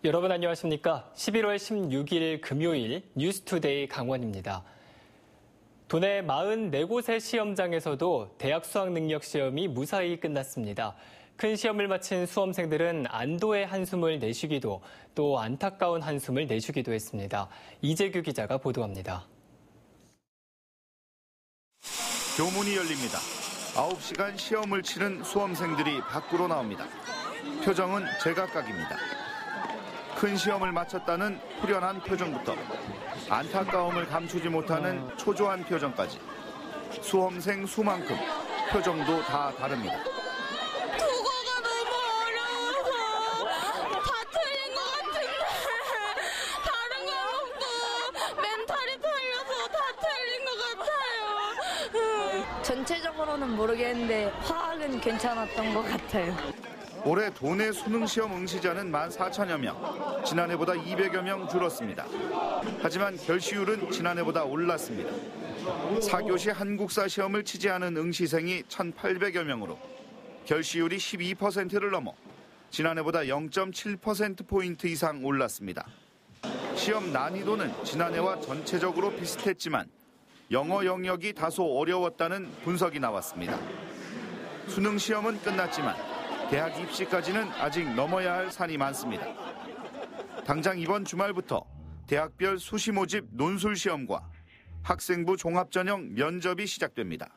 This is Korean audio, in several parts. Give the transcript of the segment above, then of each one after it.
여러분 안녕하십니까? 11월 16일 금요일 뉴스투데이 강원입니다. 도내 44곳의 시험장에서도 대학 수학능력 시험이 무사히 끝났습니다. 큰 시험을 마친 수험생들은 안도의 한숨을 내쉬기도 또 안타까운 한숨을 내쉬기도 했습니다. 이재규 기자가 보도합니다. 교문이 열립니다. 9시간 시험을 치른 수험생들이 밖으로 나옵니다. 표정은 제각각입니다. 큰 시험을 마쳤다는 후련한 표정부터 안타까움을 감추지 못하는 초조한 표정까지 수험생 수만큼 표정도 다 다릅니다. 국어가 너무 어려워서 다 틀린 것 같은데 다른 과목도 멘탈이 탈려서 다 틀린 것 같아요. 전체적으로는 모르겠는데 화학은 괜찮았던 것 같아요. 올해 도내 수능시험 응시자는 14,000여 명, 지난해보다 200여 명 줄었습니다. 하지만 결시율은 지난해보다 올랐습니다. 4교시 한국사 시험을 치지 않은 응시생이 1,800여 명으로 결시율이 12%를 넘어 지난해보다 0.7%포인트 이상 올랐습니다. 시험 난이도는 지난해와 전체적으로 비슷했지만 영어 영역이 다소 어려웠다는 분석이 나왔습니다. 수능 시험은 끝났지만 대학 입시까지는 아직 넘어야 할 산이 많습니다. 당장 이번 주말부터 대학별 수시 모집 논술 시험과 학생부 종합전형 면접이 시작됩니다.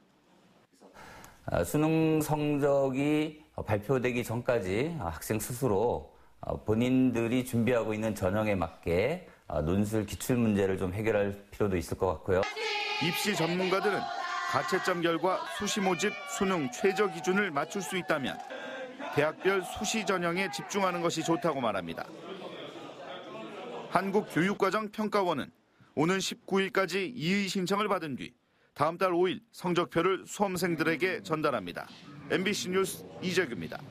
수능 성적이 발표되기 전까지 학생 스스로 본인들이 준비하고 있는 전형에 맞게 논술 기출 문제를 좀 해결할 필요도 있을 것 같고요. 입시 전문가들은 가채점 결과 수시 모집 수능 최저 기준을 맞출 수 있다면 대학별 수시 전형에 집중하는 것이 좋다고 말합니다. 한국교육과정평가원은 오는 19일까지 이의 신청을 받은 뒤 다음 달 5일 성적표를 수험생들에게 전달합니다. MBC 뉴스 이재규입니다.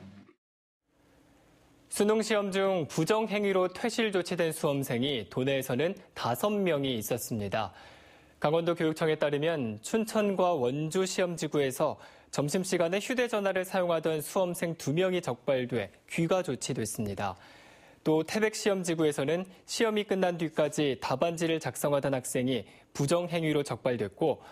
수능 시험 중 부정행위로 퇴실 조치된 수험생이 도내에서는 5명이 있었습니다. 강원도 교육청에 따르면 춘천과 원주 시험지구에서 점심시간에 휴대전화를 사용하던 수험생 2명이 적발돼 귀가 조치됐습니다. 또 태백시험지구에서는 시험이 끝난 뒤까지 답안지를 작성하던 학생이 부정행위로 적발됐고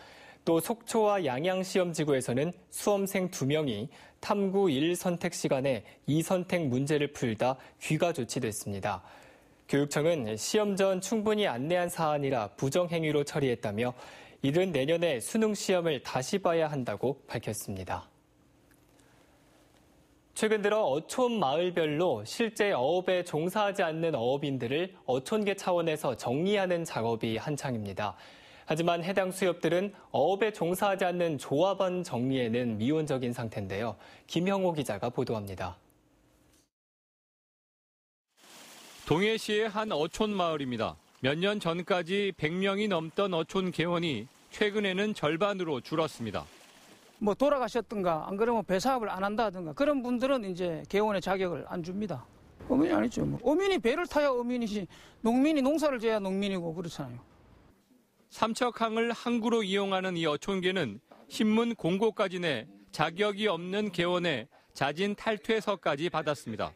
또 속초와 양양시험지구에서는 수험생 2명이 탐구 1선택 시간에 2선택 문제를 풀다 귀가 조치됐습니다. 교육청은 시험 전 충분히 안내한 사안이라 부정행위로 처리했다며 이른 내년에 수능 시험을 다시 봐야 한다고 밝혔습니다. 최근 들어 어촌 마을별로 실제 어업에 종사하지 않는 어업인들을 어촌계 차원에서 정리하는 작업이 한창입니다. 하지만 해당 수협들은 어업에 종사하지 않는 조합원 정리에는 미온적인 상태인데요. 김형호 기자가 보도합니다. 동해시의 한 어촌 마을입니다. 몇 년 전까지 100명이 넘던 어촌 개원이 최근에는 절반으로 줄었습니다. 돌아가셨든가 안 그러면 배사업을 안 한다든가 그런 분들은 이제 개원의 자격을 안 줍니다. 어민이 아니죠. 어민이 배를 타야 어민이지 농민이 농사를 지어야 농민이고 그렇잖아요. 삼척항을 항구로 이용하는 이 어촌계는 신문 공고까지 내 자격이 없는 개원에 자진 탈퇴서까지 받았습니다.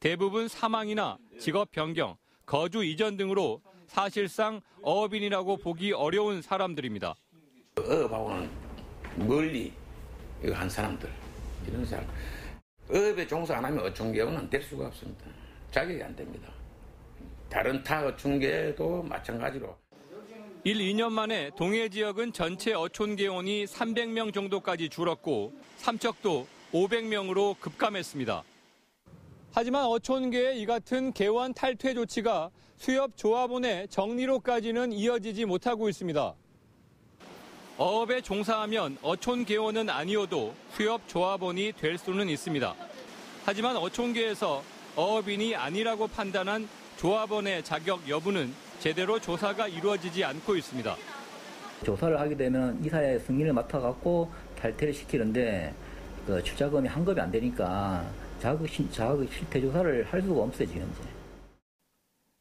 대부분 사망이나 직업 변경, 거주 이전 등으로 사실상 어업인이라고 보기 어려운 사람들입니다. 어업하고는 멀리 이거 한 사람들, 이런 사람. 어업에 종사 안 하면 어촌계원은 될 수가 없습니다. 자격이 안 됩니다. 다른 타 어촌계도 마찬가지로. 2년 만에 동해 지역은 전체 어촌계원이 300명 정도까지 줄었고 삼척도 500명으로 급감했습니다. 하지만 어촌계의 이 같은 개원 탈퇴 조치가 수협 조합원의 정리로까지는 이어지지 못하고 있습니다. 어업에 종사하면 어촌계원은 아니어도 수협 조합원이 될 수는 있습니다. 하지만 어촌계에서 어업인이 아니라고 판단한 조합원의 자격 여부는 제대로 조사가 이루어지지 않고 있습니다. 조사를 하게 되면 이사의 승인을 맡아갖고 탈퇴를 시키는데 출자금이 환급이 안 되니까 자격 실태 조사를 할 수가 없어요, 지금 이제.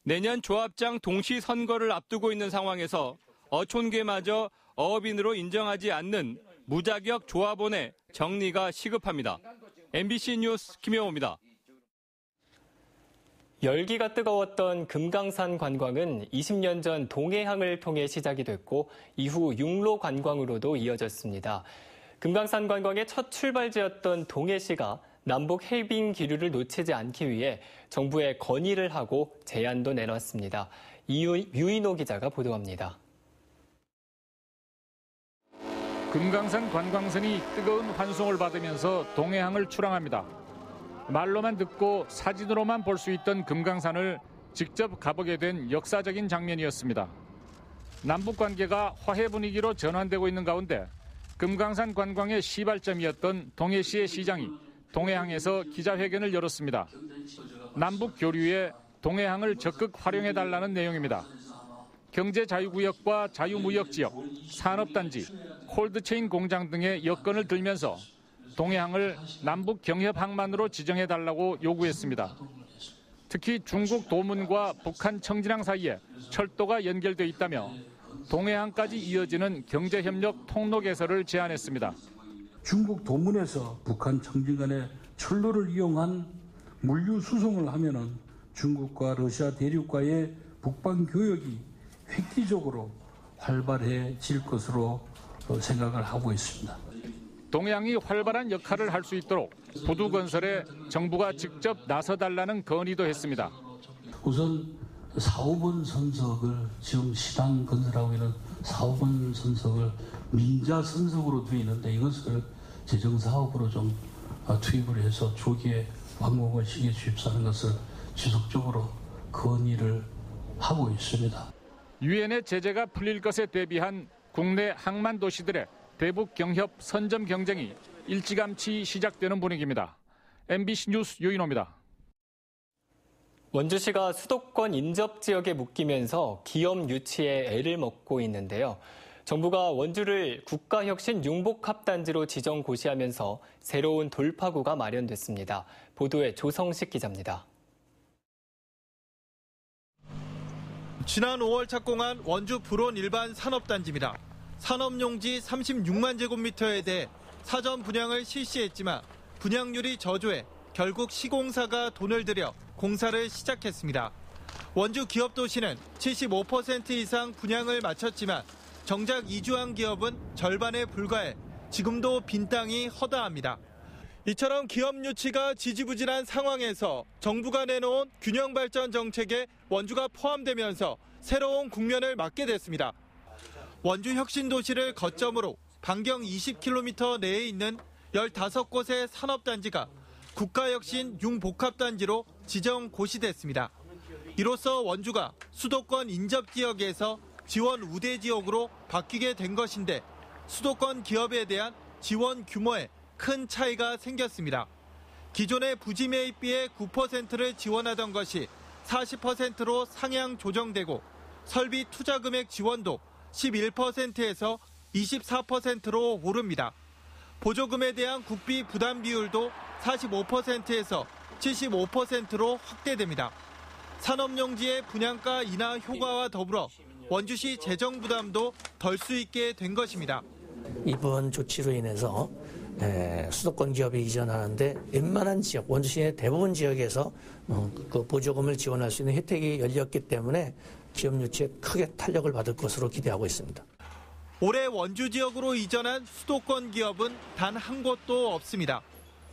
내년 조합장 동시 선거를 앞두고 있는 상황에서 어촌계마저 어업인으로 인정하지 않는 무자격 조합원의 정리가 시급합니다. MBC 뉴스 김영호입니다. 열기가 뜨거웠던 금강산 관광은 20년 전 동해항을 통해 시작이 됐고 이후 육로 관광으로도 이어졌습니다. 금강산 관광의 첫 출발지였던 동해시가 남북 해빙 기류를 놓치지 않기 위해 정부에 건의를 하고 제안도 내놨습니다. 유인호 기자가 보도합니다. 금강산 관광선이 뜨거운 환송을 받으면서 동해항을 출항합니다. 말로만 듣고 사진으로만 볼 수 있던 금강산을 직접 가보게 된 역사적인 장면이었습니다. 남북 관계가 화해 분위기로 전환되고 있는 가운데 금강산 관광의 시발점이었던 동해시의 시장이 동해항에서 기자회견을 열었습니다. 남북 교류에 동해항을 적극 활용해달라는 내용입니다. 경제자유구역과 자유무역지역, 산업단지, 콜드체인 공장 등의 여건을 들면서 동해항을 남북 경협항만으로 지정해달라고 요구했습니다. 특히 중국 도문과 북한 청진항 사이에 철도가 연결돼 있다며 동해항까지 이어지는 경제협력 통로 개설을 제안했습니다. 중국 도문에서 북한 청진 간의 철로를 이용한 물류 수송을 하면은 중국과 러시아 대륙과의 북방 교역이 획기적으로 활발해질 것으로 생각을 하고 있습니다. 동해항이 활발한 역할을 할 수 있도록 부두 건설에 정부가 직접 나서달라는 건의도 했습니다. 우선 4호번 선석을 지금 시당 건설하고 있는 4호번 선석을 민자 선석으로 되어 있는데 이것을 재정사업으로 좀 투입을 해서 조기에 완공을 시켜 주십사는 것을 지속적으로 건의를 하고 있습니다. 유엔의 제재가 풀릴 것에 대비한 국내 항만 도시들의 대북 경협 선점 경쟁이 일찌감치 시작되는 분위기입니다. MBC 뉴스 유인호입니다. 원주시가 수도권 인접 지역에 묶이면서 기업 유치에 애를 먹고 있는데요. 정부가 원주를 국가혁신 융복합단지로 지정 고시하면서 새로운 돌파구가 마련됐습니다. 보도에 조성식 기자입니다. 지난 5월 착공한 원주 불온 일반 산업단지입니다. 산업용지 36만 제곱미터에 대해 사전 분양을 실시했지만 분양률이 저조해 결국 시공사가 돈을 들여 공사를 시작했습니다. 원주 기업도시는 75% 이상 분양을 마쳤지만 정작 이주한 기업은 절반에 불과해 지금도 빈 땅이 허다합니다. 이처럼 기업 유치가 지지부진한 상황에서 정부가 내놓은 균형발전 정책에 원주가 포함되면서 새로운 국면을 맞게 됐습니다. 원주 혁신도시를 거점으로 반경 20km 내에 있는 15곳의 산업단지가 국가혁신 융복합단지로 지정 고시됐습니다. 이로써 원주가 수도권 인접지역에서 지원 우대지역으로 바뀌게 된 것인데 수도권 기업에 대한 지원 규모에 큰 차이가 생겼습니다. 기존의 부지 매입비의 9%를 지원하던 것이 40%로 상향 조정되고 설비 투자 금액 지원도 11%에서 24%로 오릅니다. 보조금에 대한 국비 부담 비율도 45%에서 75%로 확대됩니다. 산업용지의 분양가 인하 효과와 더불어 원주시 재정 부담도 덜 수 있게 된 것입니다. 이번 조치로 인해서 수도권 기업이 이전하는데 웬만한 지역, 원주시의 대부분 지역에서 그 보조금을 지원할 수 있는 혜택이 열렸기 때문에 기업 유치에 크게 탄력을 받을 것으로 기대하고 있습니다. 올해 원주 지역으로 이전한 수도권 기업은 단 한 곳도 없습니다.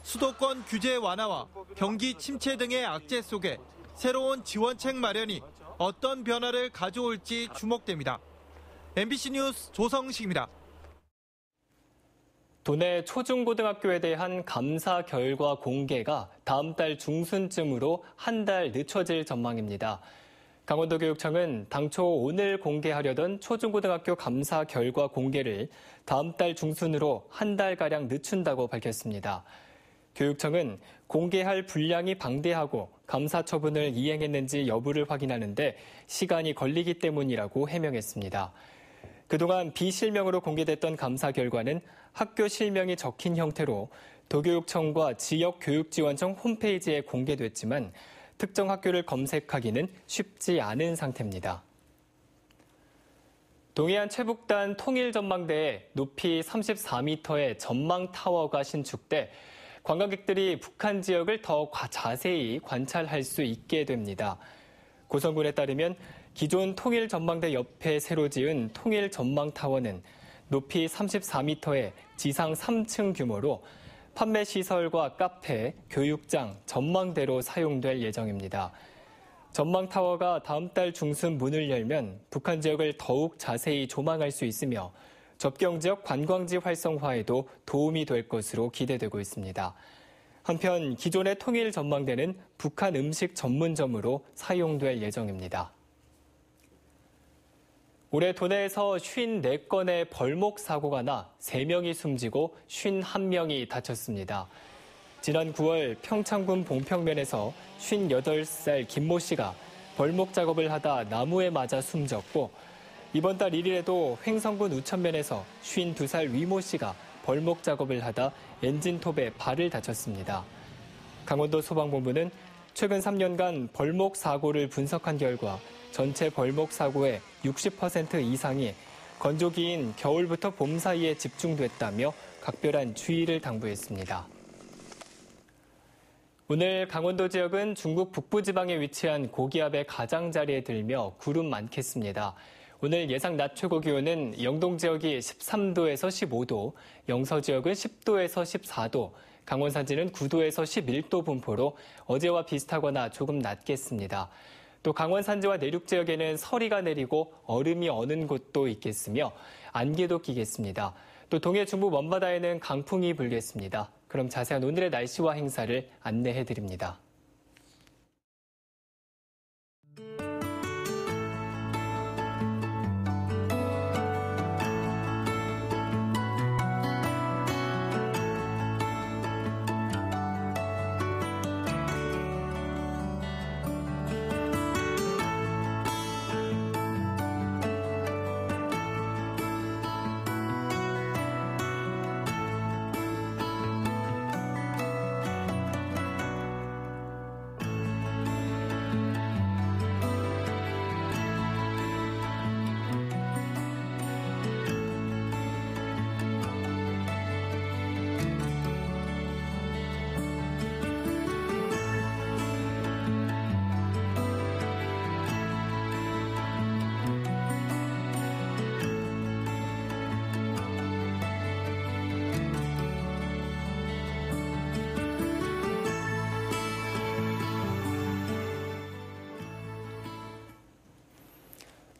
수도권 규제 완화와 경기 침체 등의 악재 속에 새로운 지원책 마련이 어떤 변화를 가져올지 주목됩니다. MBC 뉴스 조성식입니다. 도내 초중고등학교에 대한 감사 결과 공개가 다음 달 중순쯤으로 한 달 늦춰질 전망입니다. 강원도교육청은 당초 오늘 공개하려던 초중고등학교 감사 결과 공개를 다음 달 중순으로 한 달가량 늦춘다고 밝혔습니다. 교육청은 공개할 분량이 방대하고 감사 처분을 이행했는지 여부를 확인하는데 시간이 걸리기 때문이라고 해명했습니다. 그동안 비실명으로 공개됐던 감사 결과는 학교 실명이 적힌 형태로 도교육청과 지역교육지원청 홈페이지에 공개됐지만 특정 학교를 검색하기는 쉽지 않은 상태입니다. 동해안 최북단 통일전망대에 높이 34m의 전망타워가 신축돼 관광객들이 북한 지역을 더 자세히 관찰할 수 있게 됩니다. 고성군에 따르면 기존 통일전망대 옆에 새로 지은 통일전망타워는 높이 34m의 지상 3층 규모로 판매시설과 카페, 교육장, 전망대로 사용될 예정입니다. 전망타워가 다음 달 중순 문을 열면 북한 지역을 더욱 자세히 조망할 수 있으며 접경 지역 관광지 활성화에도 도움이 될 것으로 기대되고 있습니다. 한편 기존의 통일 전망대는 북한 음식 전문점으로 사용될 예정입니다. 올해 도내에서 54건의 벌목 사고가 나 3명이 숨지고 51명이 다쳤습니다. 지난 9월 평창군 봉평면에서 58살 김모 씨가 벌목 작업을 하다 나무에 맞아 숨졌고 이번 달 1일에도 횡성군 우천면에서 52살 위모 씨가 벌목 작업을 하다 엔진톱에 발을 다쳤습니다. 강원도 소방본부는 최근 3년간 벌목 사고를 분석한 결과 전체 벌목 사고의 60% 이상이 건조기인 겨울부터 봄 사이에 집중됐다며 각별한 주의를 당부했습니다. 오늘 강원도 지역은 중국 북부지방에 위치한 고기압의 가장자리에 들며 구름 많겠습니다. 오늘 예상 낮 최고 기온은 영동 지역이 13도에서 15도, 영서 지역은 10도에서 14도, 강원 산지는 9도에서 11도 분포로 어제와 비슷하거나 조금 낮겠습니다. 또 강원 산지와 내륙 지역에는 서리가 내리고 얼음이 어는 곳도 있겠으며 안개도 끼겠습니다. 또 동해 중부 먼바다에는 강풍이 불겠습니다. 그럼 자세한 오늘의 날씨와 행사를 안내해드립니다.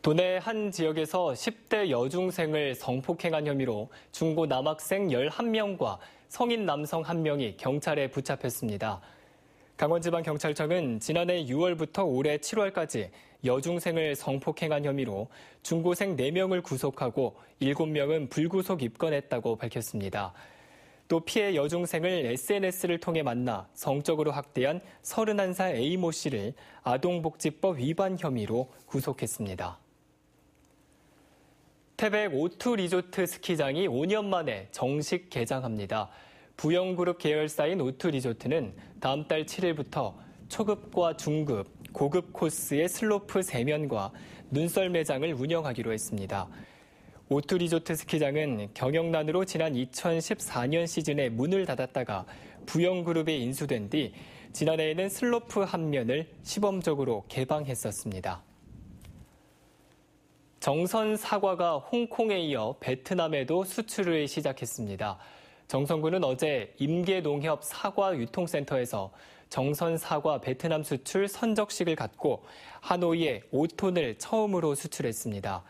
도내 한 지역에서 10대 여중생을 성폭행한 혐의로 중고 남학생 11명과 성인 남성 1명이 경찰에 붙잡혔습니다. 강원지방경찰청은 지난해 6월부터 올해 7월까지 여중생을 성폭행한 혐의로 중고생 4명을 구속하고 7명은 불구속 입건했다고 밝혔습니다. 또 피해 여중생을 SNS를 통해 만나 성적으로 학대한 31살 A모 씨를 아동복지법 위반 혐의로 구속했습니다. 태백 O2 리조트 스키장이 5년 만에 정식 개장합니다. 부영그룹 계열사인 O2 리조트는 다음 달 7일부터 초급과 중급, 고급 코스의 슬로프 3면과 눈썰 매장을 운영하기로 했습니다. O2 리조트 스키장은 경영난으로 지난 2014년 시즌에 문을 닫았다가 부영그룹에 인수된 뒤 지난해에는 슬로프 1면을 시범적으로 개방했었습니다. 정선 사과가 홍콩에 이어 베트남에도 수출을 시작했습니다. 정선군은 어제 임계농협 사과유통센터에서 정선 사과 베트남 수출 선적식을 갖고 하노이에 5톤을 처음으로 수출했습니다.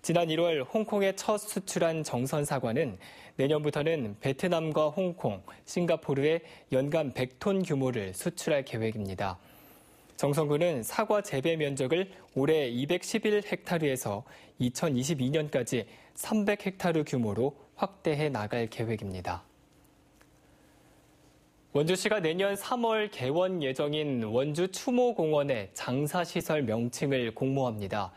지난 1월 홍콩에 첫 수출한 정선 사과는 내년부터는 베트남과 홍콩, 싱가포르에 연간 100톤 규모를 수출할 계획입니다. 정선군은 사과 재배 면적을 올해 211헥타르에서 2022년까지 300헥타르 규모로 확대해 나갈 계획입니다. 원주시가 내년 3월 개원 예정인 원주 추모공원의 장사시설 명칭을 공모합니다.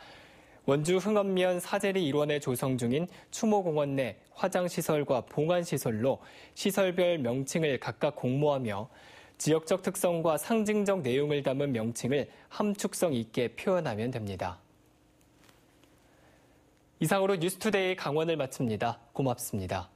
원주 흥엄면 사제리 일원에 조성 중인 추모공원 내 화장시설과 봉안시설로 시설별 명칭을 각각 공모하며 지역적 특성과 상징적 내용을 담은 명칭을 함축성 있게 표현하면 됩니다. 이상으로 뉴스투데이 강원을 마칩니다. 고맙습니다.